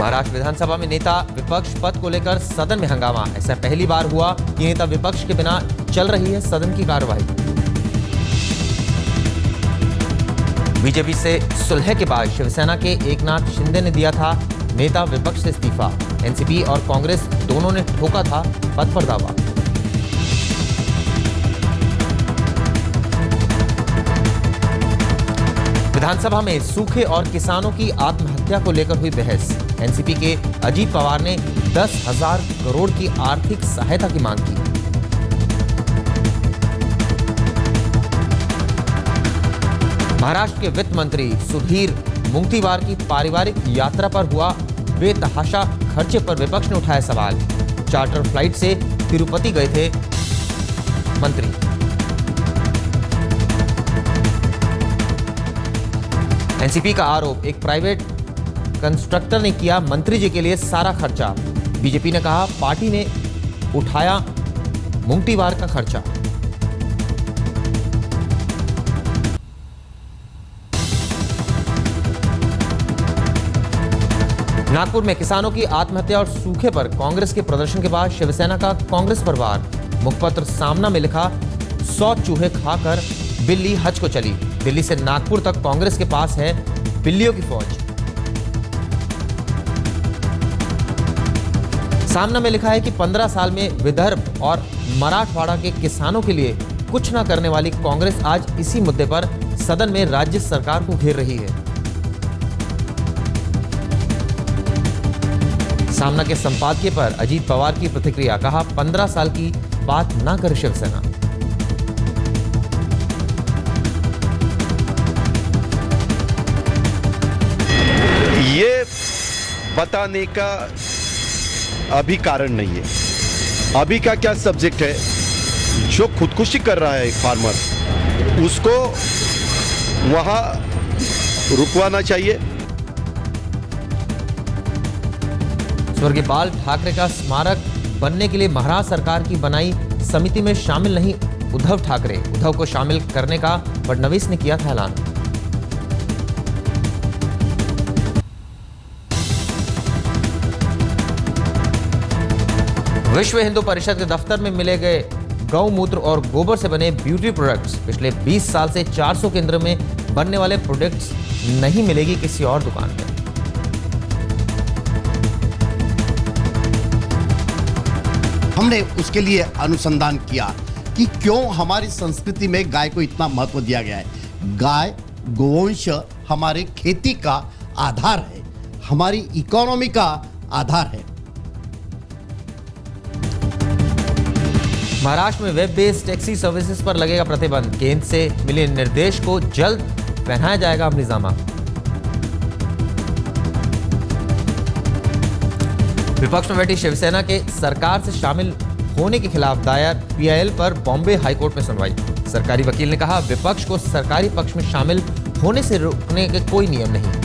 महाराष्ट्र विधानसभा में नेता विपक्ष पद को लेकर सदन में हंगामा। ऐसा पहली बार हुआ कि नेता विपक्ष के बिना चल रही है सदन की कार्यवाही। बीजेपी से सुलह के बाद शिवसेना के एकनाथ शिंदे ने दिया था नेता विपक्ष से इस्तीफा। एनसीपी और कांग्रेस दोनों ने ठोका था पद पर दावा। विधानसभा में सूखे और किसानों की आत्महत्या को लेकर हुई बहस। एनसीपी के अजीत पवार ने 10,000 करोड़ की आर्थिक सहायता की मांग की। महाराष्ट्र के वित्त मंत्री सुधीर मुंगतीवार की पारिवारिक यात्रा पर हुआ बेतहाशा खर्चे पर विपक्ष ने उठाया सवाल। चार्टर फ्लाइट से तिरुपति गए थे मंत्री। एनसीपी का आरोप, एक प्राइवेट कंस्ट्रक्टर ने किया मंत्री जी के लिए सारा खर्चा। बीजेपी ने कहा पार्टी ने उठाया मुंगतीवार का खर्चा। नागपुर में किसानों की आत्महत्या और सूखे पर कांग्रेस के प्रदर्शन के बाद शिवसेना का कांग्रेस पर वार। मुखपत्र सामना में लिखा 100 चूहे खाकर बिल्ली हज को चली। दिल्ली से नागपुर तक कांग्रेस के पास है बिल्लियों की फौज। सामना में लिखा है कि 15 साल में विदर्भ और मराठवाड़ा के किसानों के लिए कुछ न करने वाली कांग्रेस आज इसी मुद्दे पर सदन में राज्य सरकार को घेर रही है। सामना के संपादकीय पर अजीत पवार की प्रतिक्रिया, कहा 15 साल की बात ना करे शिवसेना। ये बताने का अभी कारण नहीं है। अभी का क्या सब्जेक्ट है, जो खुदकुशी कर रहा है एक फार्मर, उसको वहां रुकवाना चाहिए। स्वर्गीय बाल ठाकरे का स्मारक बनने के लिए महाराष्ट्र सरकार की बनाई समिति में शामिल नहीं उद्धव ठाकरे। उद्धव को शामिल करने का फडणवीस ने किया था ऐलान। विश्व हिंदू परिषद के दफ्तर में मिले गए गौमूत्र और गोबर से बने ब्यूटी प्रोडक्ट्स। पिछले 20 साल से 400 केंद्र में बनने वाले प्रोडक्ट्स नहीं मिलेगी किसी और दुकान पर। हमने उसके लिए अनुसंधान किया कि क्यों हमारी संस्कृति में गाय को इतना महत्व दिया गया है। गाय गोवंश हमारे खेती का आधार है, हमारी इकोनॉमी का आधार है। महाराष्ट्र में वेब बेस्ड टैक्सी सर्विसेज पर लगेगा प्रतिबंध। केंद्र से मिले निर्देश को जल्द पहनाया जाएगा अमलीजामा। विपक्ष में बैठी शिवसेना के सरकार से शामिल होने के खिलाफ दायर पीआईएल पर बॉम्बे हाईकोर्ट में सुनवाई। सरकारी वकील ने कहा विपक्ष को सरकारी पक्ष में शामिल होने से रोकने के कोई नियम नहीं।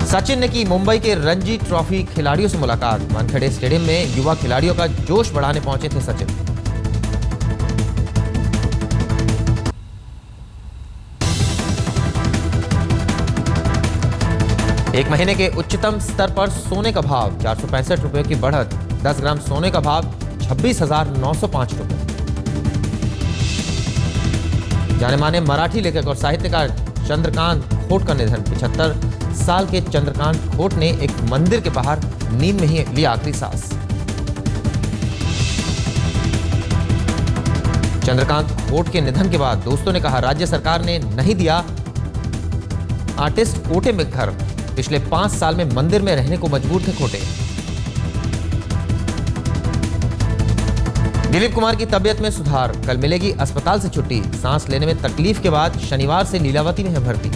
सचिन ने की मुंबई के रणजी ट्रॉफी खिलाड़ियों से मुलाकात। वानखेड़े स्टेडियम में युवा खिलाड़ियों का जोश बढ़ाने पहुंचे थे सचिन। एक महीने के उच्चतम स्तर पर सोने का भाव 465 रुपए की बढ़त। 10 ग्राम सोने का भाव 26,905 रुपए। जाने माने मराठी लेखक और साहित्यकार चंद्रकांत खोट का निधन। 75 साल के चंद्रकांत खोट ने एक मंदिर के बाहर नींद में ही ली आखिरी सांस। चंद्रकांत खोट के निधन के बाद दोस्तों ने कहा राज्य सरकार ने नहीं दिया आर्टिस्ट कोटे में घर। पिछले 5 साल में मंदिर में रहने को मजबूर थे खोटे। दिलीप कुमार की तबीयत में सुधार, कल मिलेगी अस्पताल से छुट्टी। सांस लेने में तकलीफ के बाद शनिवार से लीलावती में है भर्ती।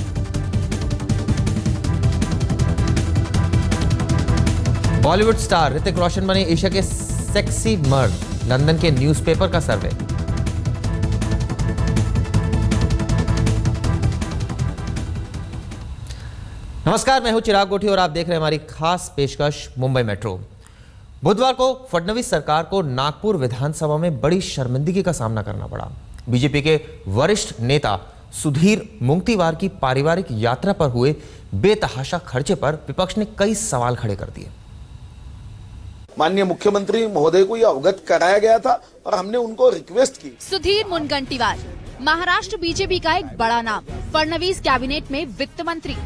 बॉलीवुड स्टार ऋतिक रोशन बने एशिया के सेक्सी मर्द। लंदन के न्यूज़पेपर का सर्वे। नमस्कार, मैं हूं चिराग गोठी और आप देख रहे हैं हमारी खास पेशकश मुंबई मेट्रो। बुधवार को फडणवीस सरकार को नागपुर विधानसभा में बड़ी शर्मिंदगी का सामना करना पड़ा। बीजेपी के वरिष्ठ नेता सुधीर मुंगतीवार की पारिवारिक यात्रा पर हुए बेतहाशा खर्चे पर विपक्ष ने कई सवाल खड़े कर दिए। माननीय मुख्यमंत्री महोदय को यह अवगत कराया गया था और हमने उनको रिक्वेस्ट की। सुधीर मुनगंटीवार महाराष्ट्र बीजेपी का एक बड़ा नाम, फडणवीस कैबिनेट में वित्त मंत्री।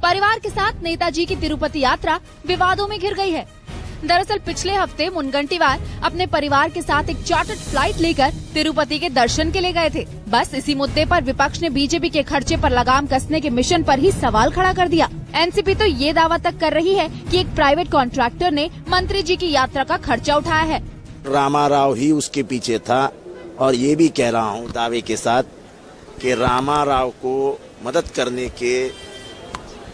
परिवार के साथ नेताजी की तिरुपति यात्रा विवादों में घिर गई है। दरअसल पिछले हफ्ते मुनगंटीवार अपने परिवार के साथ एक चार्टर्ड फ्लाइट लेकर तिरुपति के दर्शन के लिए गए थे। बस इसी मुद्दे पर विपक्ष ने बीजेपी के खर्चे पर लगाम कसने के मिशन पर ही सवाल खड़ा कर दिया। एनसीपी तो ये दावा तक कर रही है कि एक प्राइवेट कॉन्ट्रैक्टर ने मंत्री जी की यात्रा का खर्चा उठाया है। रामाराव ही उसके पीछे था और ये भी कह रहा हूँ दावे के साथ कि रामाराव को मदद करने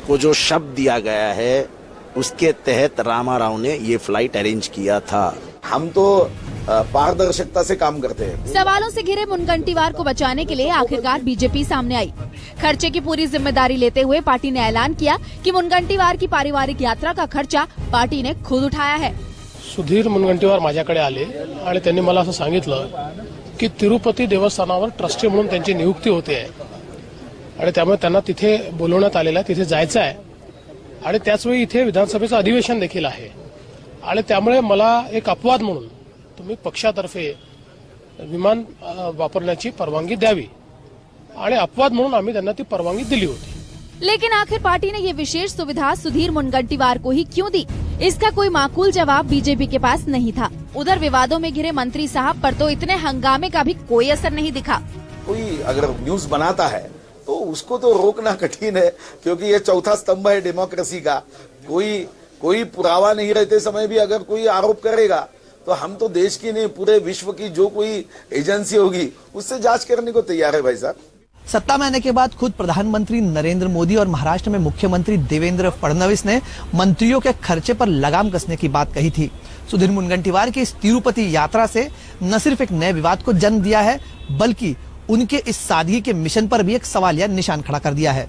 को जो शब्द दिया गया है उसके तहत रामाराव ने ये फ्लाइट अरेंज किया था। हम तो पारदर्शिता से काम करते हैं। सवालों से घिरे मुनगंटीवार को बचाने के लिए आखिरकार बीजेपी सामने आई। खर्चे की पूरी जिम्मेदारी लेते हुए पार्टी ने ऐलान किया कि मुनगंटीवार की पारिवारिक यात्रा का खर्चा पार्टी ने खुद उठाया है। सुधीर मुनगंटीवार माझ्याकडे आले आणि त्यांनी मला असं सांगितलं की तिरुपती देवस्थानावर ट्रस्टी म्हणून त्यांची नियुक्ती होते आहे आणि त्यामुळे त्यांना तिथे बोलवण्यात आलेलं आहे, तिथे जायचं आहे आणि त्याचवेळी इथे विधानसभेचं अधिवेशन देखील आहे आणि त्यामुळे मला एक अपवाद म्हणून तुम्ही पक्षातर्फे विमान वापरण्याची परवानगी द्यावी आणि अपवाद म्हणून आम्ही त्यांना ती परवानगी दिली होती। लेकिन आखिर पार्टी ने ये विशेष सुविधा सुधीर मुनगंटीवार को ही क्यों दी? इसका कोई माकूल जवाब बीजेपी के पास नहीं था। उधर विवादों में घिरे मंत्री साहब पर तो इतने हंगामे का भी कोई असर नहीं दिखा। कोई अगर न्यूज बनाता है तो उसको तो रोकना कठिन है, क्योंकि ये चौथा स्तंभ है डेमोक्रेसी का। कोई पुरावा नहीं रहते समय भी अगर कोई आरोप करेगा तो हम तो देश की नहीं पूरे विश्व की जो कोई एजेंसी होगी उससे जांच करने को तैयार है। भाई साहब, सत्ता में आने के बाद खुद प्रधानमंत्री नरेंद्र मोदी और महाराष्ट्र में मुख्यमंत्री देवेंद्र फडणवीस ने मंत्रियों के खर्चे पर लगाम कसने की बात कही थी। सुधीर मुनगंटीवार की इस तिरुपति यात्रा से न सिर्फ एक नए विवाद को जन्म दिया है, बल्कि उनके इस सादगी के मिशन पर भी एक सवालिया निशान खड़ा कर दिया है।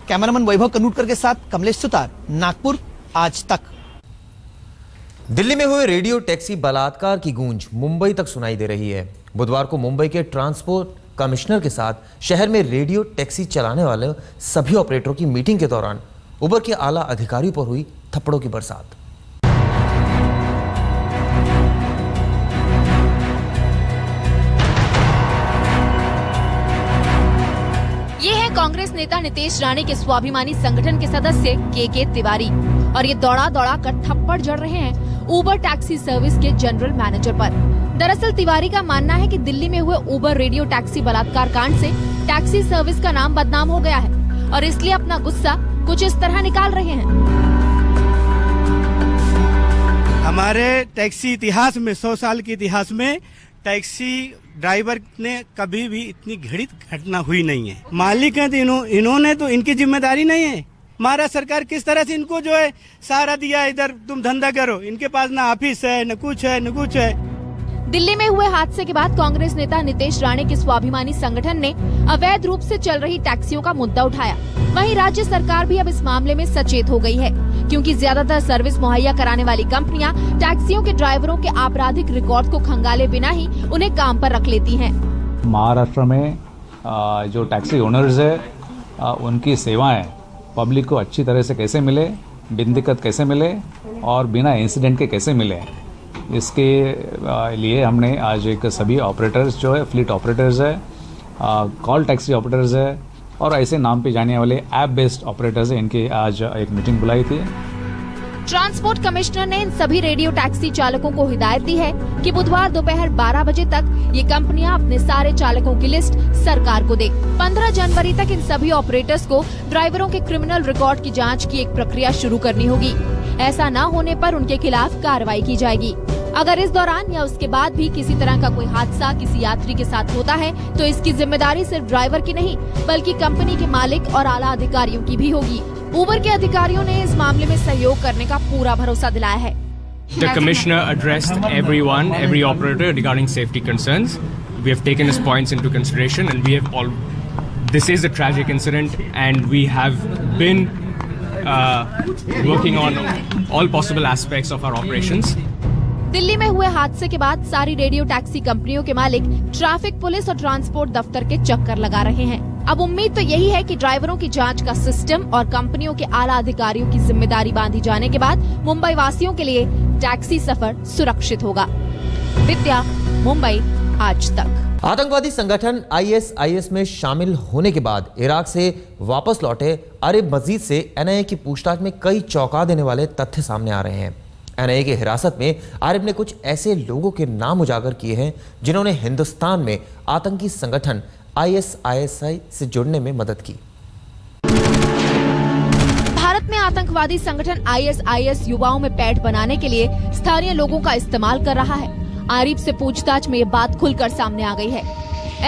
कैमरामैन वैभव कनूटकर के साथ कमलेश सुतार, नागपुर, आज तक। दिल्ली में हुए रेडियो टैक्सी बलात्कार की गूंज मुंबई तक सुनाई दे रही है। बुधवार को मुंबई के ट्रांसपोर्ट कमिश्नर के साथ शहर में रेडियो टैक्सी चलाने वाले सभी ऑपरेटरों की मीटिंग के दौरान उबर के आला अधिकारियों पर हुई थप्पड़ों की बरसात। ये है कांग्रेस नेता नितेश राणे के स्वाभिमानी संगठन के सदस्य के तिवारी, और ये दौड़ा दौड़ा कर थप्पड़ जड़ रहे हैं उबर टैक्सी सर्विस के जनरल मैनेजर पर। दरअसल तिवारी का मानना है कि दिल्ली में हुए उबर रेडियो टैक्सी बलात्कार कांड से टैक्सी सर्विस का नाम बदनाम हो गया है और इसलिए अपना गुस्सा कुछ इस तरह निकाल रहे हैं। हमारे टैक्सी इतिहास में 100 साल के इतिहास में टैक्सी ड्राइवर ने कभी भी इतनी घृणित घटना हुई नहीं है। मालिक हैं तो इन्होंने तो इनकी जिम्मेदारी नहीं है। महाराष्ट्र सरकार किस तरह से इनको जो है सहारा दिया, इधर तुम धंधा करो, इनके पास ना ऑफिस है न कुछ है। दिल्ली में हुए हादसे के बाद कांग्रेस नेता नितेश राणे के स्वाभिमानी संगठन ने अवैध रूप से चल रही टैक्सियों का मुद्दा उठाया। वहीं राज्य सरकार भी अब इस मामले में सचेत हो गई है, क्योंकि ज्यादातर सर्विस मुहैया कराने वाली कंपनियां टैक्सियों के ड्राइवरों के आपराधिक रिकॉर्ड को खंगाले बिना ही उन्हें काम पर रख लेती हैं। महाराष्ट्र में जो टैक्सी ओनर्स है उनकी सेवाएं पब्लिक को अच्छी तरह से कैसे मिले, बिन दिक्कत कैसे मिले और बिना इंसिडेंट के कैसे मिले, इसके लिए हमने आज एक सभी ऑपरेटर्स जो है फ्लीट ऑपरेटर्स है, कॉल टैक्सी ऑपरेटर्स है और ऐसे नाम पे जाने वाले ऐप बेस्ड ऑपरेटर्स है, इनके आज एक मीटिंग बुलाई थी। ट्रांसपोर्ट कमिश्नर ने इन सभी रेडियो टैक्सी चालकों को हिदायत दी है कि बुधवार दोपहर 12 बजे तक ये कंपनियां अपने सारे चालकों की लिस्ट सरकार को दे। 15 जनवरी तक इन सभी ऑपरेटर्स को ड्राइवरों के क्रिमिनल रिकॉर्ड की जांच की एक प्रक्रिया शुरू करनी होगी। ऐसा न होने पर उनके खिलाफ कार्रवाई की जाएगी। अगर इस दौरान या उसके बाद भी किसी तरह का कोई हादसा किसी यात्री के साथ होता है तो इसकी जिम्मेदारी सिर्फ ड्राइवर की नहीं बल्कि कंपनी के मालिक और आला अधिकारियों की भी होगी। उबर के अधिकारियों ने इस मामले में सहयोग करने का पूरा भरोसा दिलाया है। The commissioner addressed everyone, every operator regarding safety concerns. We have taken his points into consideration and we have all. This is a tragic incident and we have been working on all possible aspects of our operations. Delhi में हुए हादसे के बाद सारी radio taxi कंपनियों के मालिक traffic police और ट्रांसपोर्ट दफ्तर के चक्कर लगा रहे हैं। अब उम्मीद तो यही है कि ड्राइवरों की जांच का सिस्टम और कंपनियों के आला अधिकारियों की जिम्मेदारी बांधी जाने के बाद मुंबई वासियों के लिए टैक्सी सफर सुरक्षित होगा। विद्या, मुंबई आज तक। आतंकवादी संगठन ISIS में शामिल होने के बाद इराक से वापस लौटे आरिफ मजीद से NIA की पूछताछ में कई चौंका देने वाले तथ्य सामने आ रहे हैं। NIA की हिरासत में आरिफ ने कुछ ऐसे लोगों के नाम उजागर किए हैं जिन्होंने हिंदुस्तान में आतंकी संगठन ISIS से जुड़ने में मदद की। भारत में आतंकवादी संगठन ISIS युवाओं में पैठ बनाने के लिए स्थानीय लोगों का इस्तेमाल कर रहा है। आरिफ से पूछताछ में ये बात खुलकर सामने आ गई है।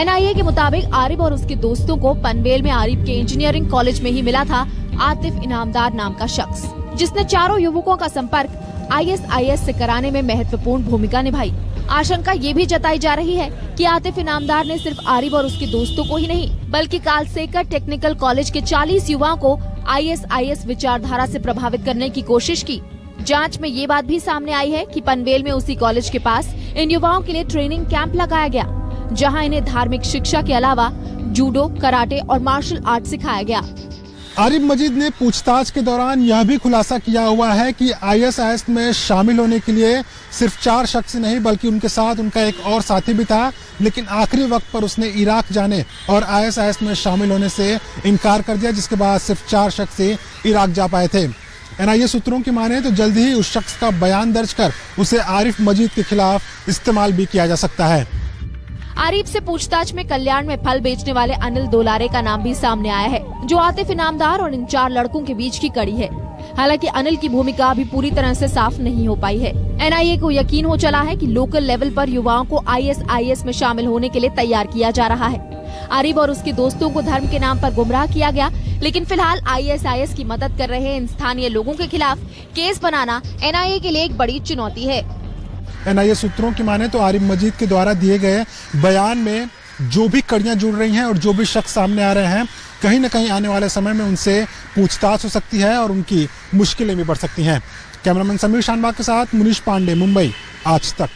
NIA के मुताबिक आरिफ और उसके दोस्तों को पनवेल में आरिफ के इंजीनियरिंग कॉलेज में ही मिला था आतिफ इनामदार नाम का शख्स, जिसने चारों युवकों का संपर्क ISIS से कराने में महत्वपूर्ण भूमिका निभाई। आशंका ये भी जताई जा रही है कि आतिफ इनामदार ने सिर्फ आरिफ और उसके दोस्तों को ही नहीं बल्कि कालसेकर टेक्निकल कॉलेज के 40 युवाओं को ISIS विचारधारा से प्रभावित करने की कोशिश की। जांच में ये बात भी सामने आई है कि पनवेल में उसी कॉलेज के पास इन युवाओं के लिए ट्रेनिंग कैंप लगाया गया, जहां इन्हें धार्मिक शिक्षा के अलावा जूडो, कराटे और मार्शल आर्ट सिखाया गया। आरिफ मजीद ने पूछताछ के दौरान यह भी खुलासा किया हुआ है कि ISIS में शामिल होने के लिए सिर्फ 4 शख्स नहीं बल्कि उनके साथ उनका एक और साथी भी था, लेकिन आखिरी वक्त पर उसने इराक जाने और ISIS में शामिल होने से इनकार कर दिया, जिसके बाद सिर्फ 4 शख्स ही इराक जा पाए थे। NIA सूत्रों की माने तो जल्द ही उस शख्स का बयान दर्ज कर उसे आरिफ मजीद के खिलाफ इस्तेमाल भी किया जा सकता है। आरिफ से पूछताछ में कल्याण में फल बेचने वाले अनिल दोलारे का नाम भी सामने आया है, जो आतिफ इनामदार और इन 4 लड़कों के बीच की कड़ी है। हालांकि अनिल की भूमिका अभी पूरी तरह से साफ नहीं हो पाई है। NIA को यकीन हो चला है कि लोकल लेवल पर युवाओं को ISIS में शामिल होने के लिए तैयार किया जा रहा है। आरिफ और उसके दोस्तों को धर्म के नाम पर गुमराह किया गया, लेकिन फिलहाल ISIS की मदद कर रहे इन स्थानीय लोगों के खिलाफ केस बनाना NIA के लिए एक बड़ी चुनौती है। NIA सूत्रों की माने तो आरिफ मजीद के द्वारा दिए गए बयान में जो भी कड़ियां जुड़ रही हैं और जो भी शख्स सामने आ रहे हैं, कहीं न कहीं आने वाले समय में उनसे पूछताछ हो सकती है और उनकी मुश्किलें भी बढ़ सकती हैं। कैमरामैन समीर शानबाग के साथ मुनीश पांडे, मुंबई आज तक।